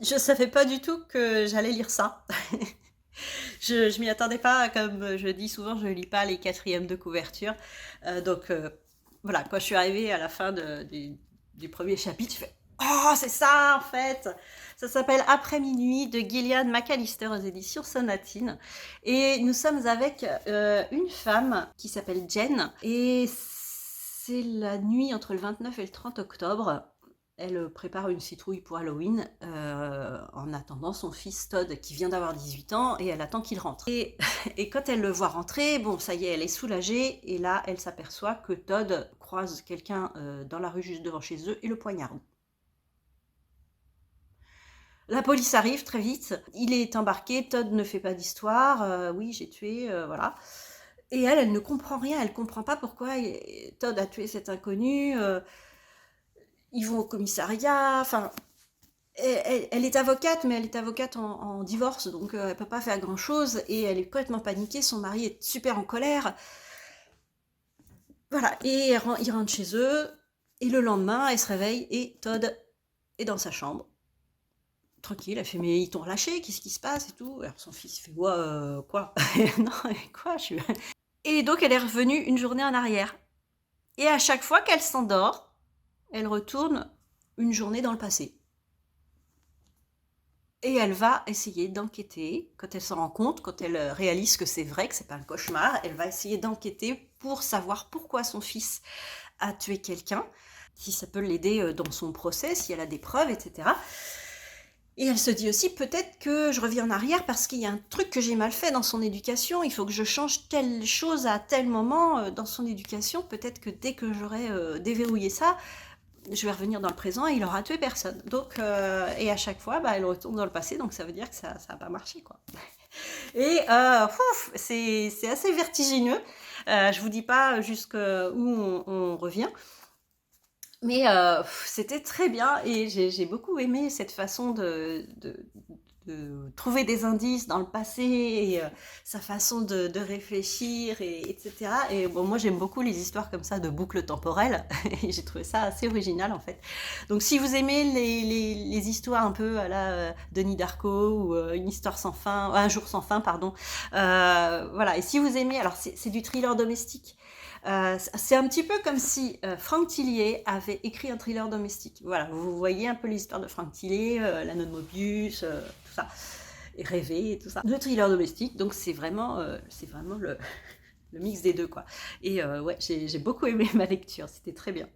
Je savais pas du tout que j'allais lire ça. Je m'y attendais pas, comme je dis souvent, je lis pas les quatrièmes de couverture. Voilà, quand je suis arrivée à la fin du 1er chapitre, je fais: «Oh, c'est ça, en fait!» Ça s'appelle Après minuit de Gillian McAllister aux éditions Sonatine et nous sommes avec, une femme qui s'appelle Jen et c'est la nuit entre le 29 et le 30 octobre. Elle prépare une citrouille pour Halloween en attendant son fils Todd qui vient d'avoir 18 ans et elle attend qu'il rentre. Et quand elle le voit rentrer, bon, ça y est, elle est soulagée et là, elle s'aperçoit que Todd croise quelqu'un dans la rue juste devant chez eux et le poignarde. La police arrive très vite, il est embarqué, Todd ne fait pas d'histoire, oui, j'ai tué, voilà. Et elle ne comprend rien, elle comprend pas pourquoi Todd a tué cet inconnu. Ils vont au commissariat, enfin, elle est avocate, mais elle est avocate en divorce, donc elle peut pas faire grand-chose, et elle est complètement paniquée, son mari est super en colère. Voilà, et ils rentrent chez eux, et le lendemain, elle se réveille, et Todd est dans sa chambre, tranquille, elle fait: «Mais ils t'ont relâché, qu'est-ce qui se passe?» et tout. Alors son fils fait: «Ouais, quoi?» «Non, quoi? Je suis...» Et donc elle est revenue une journée en arrière. Et à chaque fois qu'elle s'endort, elle retourne une journée dans le passé. Et elle va essayer d'enquêter, quand elle s'en rend compte, quand elle réalise que c'est vrai, que c'est pas un cauchemar, elle va essayer d'enquêter pour savoir pourquoi son fils a tué quelqu'un, si ça peut l'aider dans son procès, si elle a des preuves, etc. Et elle se dit aussi, peut-être que je reviens en arrière parce qu'il y a un truc que j'ai mal fait dans son éducation, il faut que je change telle chose à tel moment dans son éducation, peut-être que dès que j'aurai déverrouillé ça, je vais revenir dans le présent et il aura tué personne. Donc, et à chaque fois, elle retourne dans le passé, donc ça veut dire que ça n'a pas marché, quoi. Et c'est assez vertigineux. Je vous dis pas jusqu'où on revient, mais c'était très bien et j'ai beaucoup aimé cette façon de trouver des indices dans le passé et sa façon de réfléchir, etc. Et bon, moi j'aime beaucoup les histoires comme ça de boucles temporelles et j'ai trouvé ça assez original en fait. Donc si vous aimez les histoires un peu à la Denis Darko ou une histoire sans fin, un jour sans fin, pardon, voilà. Et si vous aimez, alors c'est du thriller domestique. C'est un petit peu comme si Franck Tillier avait écrit un thriller domestique. Voilà, vous voyez un peu l'histoire de Franck Tillier, la de Mobius, tout ça, et Rêver et tout ça. Le thriller domestique, donc c'est vraiment le mix des deux, quoi. Et ouais, j'ai beaucoup aimé ma lecture, c'était très bien.